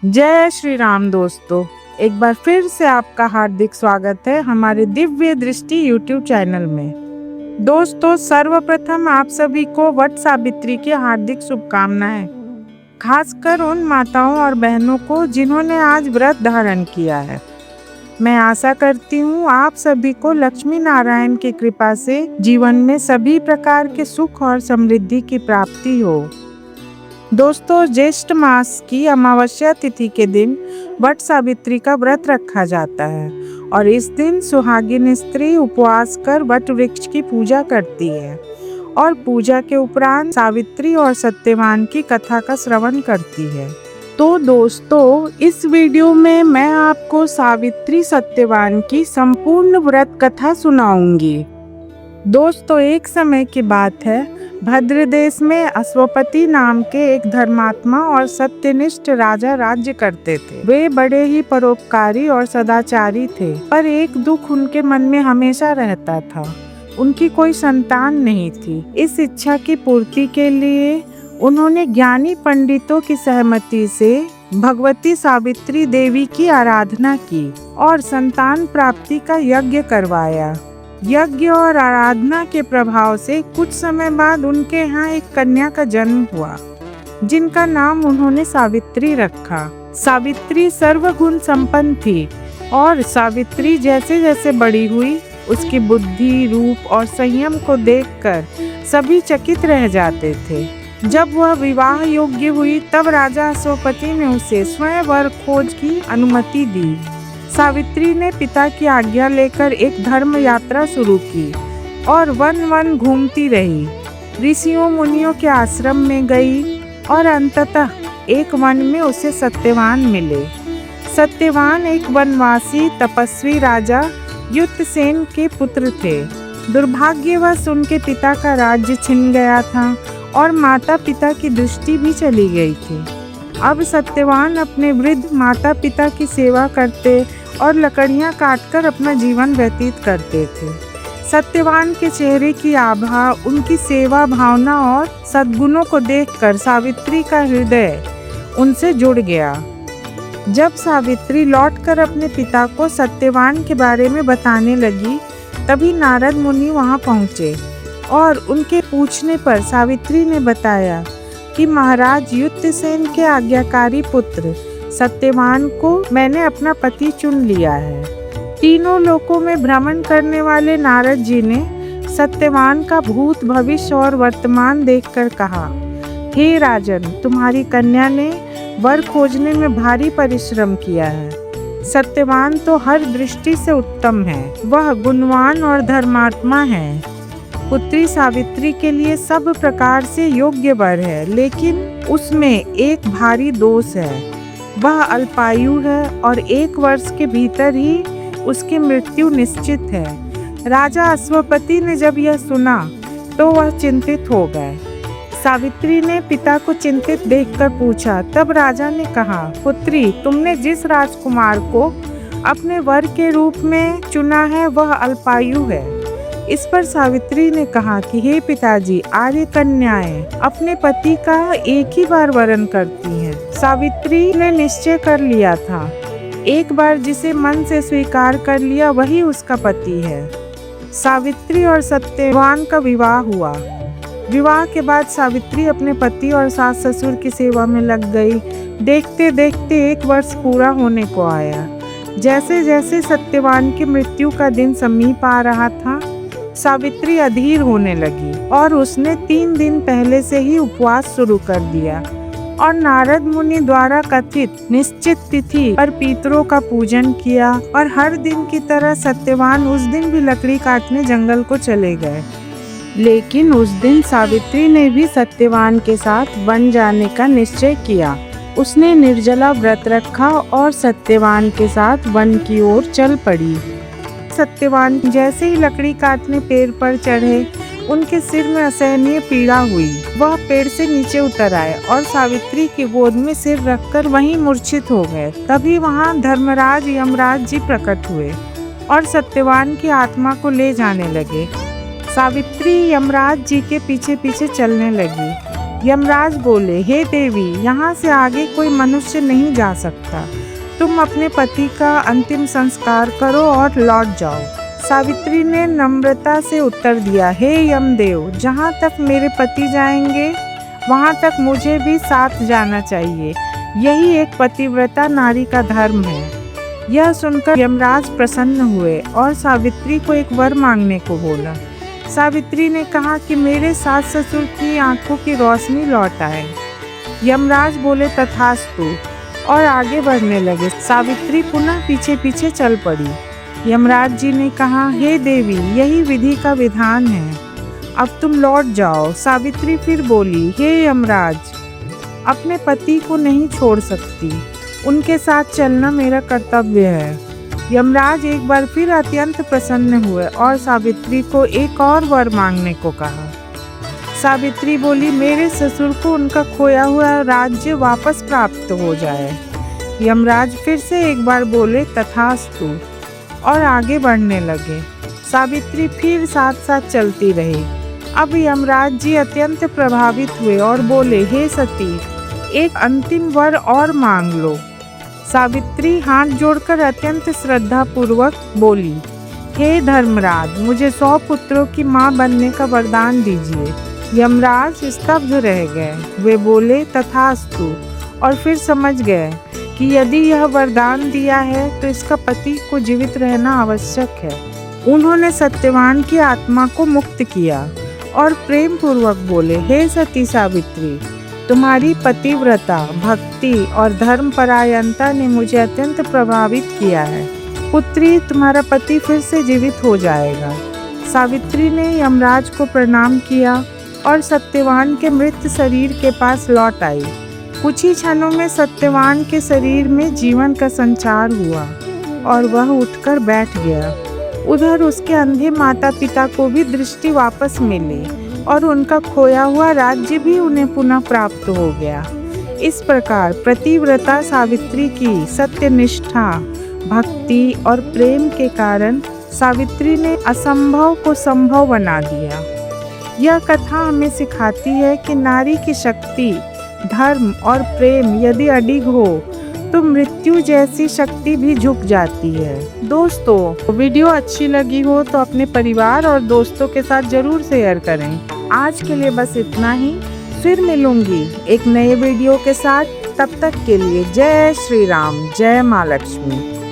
जय श्री राम दोस्तों, एक बार फिर से आपका हार्दिक स्वागत है हमारे दिव्य दृष्टि YouTube चैनल में। दोस्तों, सर्वप्रथम आप सभी को वट सावित्री की हार्दिक शुभकामनाएं, खासकर उन माताओं और बहनों को जिन्होंने आज व्रत धारण किया है। मैं आशा करती हूँ आप सभी को लक्ष्मी नारायण की कृपा से जीवन में सभी प्रकार के सुख और समृद्धि की प्राप्ति हो। दोस्तों, ज्येष्ठ मास की अमावस्या तिथि के दिन वट सावित्री का व्रत रखा जाता है और इस दिन सुहागिन स्त्री उपवास कर वट वृक्ष की पूजा करती है और पूजा के उपरांत सावित्री और सत्यवान की कथा का श्रवण करती है। तो दोस्तों, इस वीडियो में मैं आपको सावित्री सत्यवान की संपूर्ण व्रत कथा सुनाऊंगी। दोस्तों, एक समय की बात है, भद्र देश में अश्वपति नाम के एक धर्मात्मा और सत्यनिष्ठ राजा राज्य करते थे। वे बड़े ही परोपकारी और सदाचारी थे, पर एक दुख उनके मन में हमेशा रहता था। उनकी कोई संतान नहीं थी। इस इच्छा की पूर्ति के लिए उन्होंने ज्ञानी पंडितों की सहमति से भगवती सावित्री देवी की आराधना की और संतान प्राप्ति का यज्ञ करवाया। यज्ञ और आराधना के प्रभाव से कुछ समय बाद उनके यहाँ एक कन्या का जन्म हुआ, जिनका नाम उन्होंने सावित्री रखा। सावित्री सर्वगुण संपन्न थी और सावित्री जैसे जैसे बड़ी हुई, उसकी बुद्धि, रूप और संयम को देखकर सभी चकित रह जाते थे। जब वह विवाह योग्य हुई, तब राजा अश्वपति ने उसे स्वयं वर खोज की अनुमति दी। सावित्री ने पिता की आज्ञा लेकर एक धर्म यात्रा शुरू की और वन वन घूमती रही। ऋषियों मुनियों के आश्रम में गई और अंततः एक वन में उसे सत्यवान मिले। सत्यवान एक वनवासी तपस्वी राजा युद्धसेन के पुत्र थे। दुर्भाग्यवश उनके पिता का राज्य छिन गया था और माता पिता की दृष्टि भी चली गई थी। अब सत्यवान अपने वृद्ध माता पिता की सेवा करते और लकड़ियां काटकर अपना जीवन व्यतीत करते थे। सत्यवान के चेहरे की आभा, उनकी सेवा भावना और सद्गुणों को देखकर सावित्री का हृदय उनसे जुड़ गया। जब सावित्री लौटकर अपने पिता को सत्यवान के बारे में बताने लगी, तभी नारद मुनि वहां पहुंचे और उनके पूछने पर सावित्री ने बताया कि महाराज युद्धसेन के आज्ञाकारी पुत्र सत्यवान को मैंने अपना पति चुन लिया है। तीनों लोकों में भ्रमण करने वाले नारद जी ने सत्यवान का भूत, भविष्य और वर्तमान देखकर कहा, हे राजन, तुम्हारी कन्या ने वर खोजने में भारी परिश्रम किया है। सत्यवान तो हर दृष्टि से उत्तम है, वह गुणवान और धर्मात्मा है। पुत्री सावित्री के लिए सब प्रकार से योग्य वर है, लेकिन उसमें एक भारी दोष है। वह अल्पायु है और 1 वर्ष के भीतर ही उसकी मृत्यु निश्चित है। राजा अश्वपति ने जब यह सुना तो वह चिंतित हो गए। सावित्री ने पिता को चिंतित देखकर पूछा। तब राजा ने कहा, पुत्री, तुमने जिस राजकुमार को अपने वर के रूप में चुना है वह अल्पायु है। इस पर सावित्री ने कहा कि हे पिताजी, आर्य कन्याएं अपने पति का एक ही बार वरण करती हैं। सावित्री ने निश्चय कर लिया था, एक बार जिसे मन से स्वीकार कर लिया वही उसका पति है। सावित्री और सत्यवान का विवाह हुआ। विवाह के बाद सावित्री अपने पति और सास ससुर की सेवा में लग गई। देखते देखते 1 वर्ष पूरा होने को आया। जैसे जैसे सत्यवान की मृत्यु का दिन समीप आ रहा था, सावित्री अधीर होने लगी और उसने 3 दिन पहले से ही उपवास शुरू कर दिया और नारद मुनि द्वारा कथित निश्चित तिथि पर पितरों का पूजन किया। और हर दिन की तरह सत्यवान उस दिन भी लकड़ी काटने जंगल को चले गए। लेकिन उस दिन सावित्री ने भी सत्यवान के साथ वन जाने का निश्चय किया। उसने निर्जला व्रत रखा और सत्यवान के साथ वन की ओर चल पड़ी। सत्यवान जैसे ही लकड़ी काटने पेड़ पर चढ़े, उनके सिर में असहनीय पीड़ा हुई। वह पेड़ से नीचे उतर आए और सावित्री की गोद में सिर रखकर वहीं मूर्छित हो गए। तभी वहां धर्मराज यमराज जी प्रकट हुए और सत्यवान की आत्मा को ले जाने लगे। सावित्री यमराज जी के पीछे पीछे चलने लगी। यमराज बोले, हे देवी, यहाँ से आगे कोई मनुष्य नहीं जा सकता। तुम अपने पति का अंतिम संस्कार करो और लौट जाओ। सावित्री ने नम्रता से उत्तर दिया, हे यमदेव, जहाँ तक मेरे पति जाएंगे वहाँ तक मुझे भी साथ जाना चाहिए। यही एक पतिव्रता नारी का धर्म है। यह सुनकर यमराज प्रसन्न हुए और सावित्री को एक वर मांगने को बोला। सावित्री ने कहा कि मेरे सास ससुर की आंखों की रोशनी लौट आए। यमराज बोले, तथास्तु, और आगे बढ़ने लगे। सावित्री पुनः पीछे पीछे चल पड़ी। यमराज जी ने कहा, हे देवी, यही विधि का विधान है, अब तुम लौट जाओ। सावित्री फिर बोली, हे यमराज, अपने पति को नहीं छोड़ सकती, उनके साथ चलना मेरा कर्तव्य है। यमराज एक बार फिर अत्यंत प्रसन्न हुए और सावित्री को एक और वर मांगने को कहा। सावित्री बोली, मेरे ससुर को उनका खोया हुआ राज्य वापस प्राप्त हो जाए। यमराज फिर से एक बार बोले, तथास्तु, और आगे बढ़ने लगे। सावित्री फिर साथ साथ चलती रही। अब यमराज जी अत्यंत प्रभावित हुए और बोले, हे सती, एक अंतिम वर और मांग लो। सावित्री हाथ जोड़कर अत्यंत श्रद्धा पूर्वक बोली, हे धर्मराज, मुझे 100 पुत्रों की माँ बनने का वरदान दीजिए। यमराज स्तब्ध रह गए। वे बोले, तथास्तु, और फिर समझ गए कि यदि यह वरदान दिया है तो इसका पति को जीवित रहना आवश्यक है। उन्होंने सत्यवान की आत्मा को मुक्त किया और प्रेम पूर्वक बोले, हे सती सावित्री, तुम्हारी पतिव्रता, भक्ति और धर्मपरायणता ने मुझे अत्यंत प्रभावित किया है। पुत्री, तुम्हारा पति फिर से जीवित हो जाएगा। सावित्री ने यमराज को प्रणाम किया और सत्यवान के मृत शरीर के पास लौट आई। कुछ ही क्षणों में सत्यवान के शरीर में जीवन का संचार हुआ और वह उठकर बैठ गया। उधर उसके अंधे माता पिता को भी दृष्टि वापस मिली और उनका खोया हुआ राज्य भी उन्हें पुनः प्राप्त हो गया। इस प्रकार पतिव्रता सावित्री की सत्यनिष्ठा, भक्ति और प्रेम के कारण सावित्री ने असंभव को संभव बना दिया। यह कथा हमें सिखाती है कि नारी की शक्ति, धर्म और प्रेम यदि अडिग हो तो मृत्यु जैसी शक्ति भी झुक जाती है। दोस्तों, वीडियो अच्छी लगी हो तो अपने परिवार और दोस्तों के साथ जरूर शेयर करें। आज के लिए बस इतना ही। फिर मिलूंगी एक नए वीडियो के साथ। तब तक के लिए जय श्री राम, जय माँ लक्ष्मी।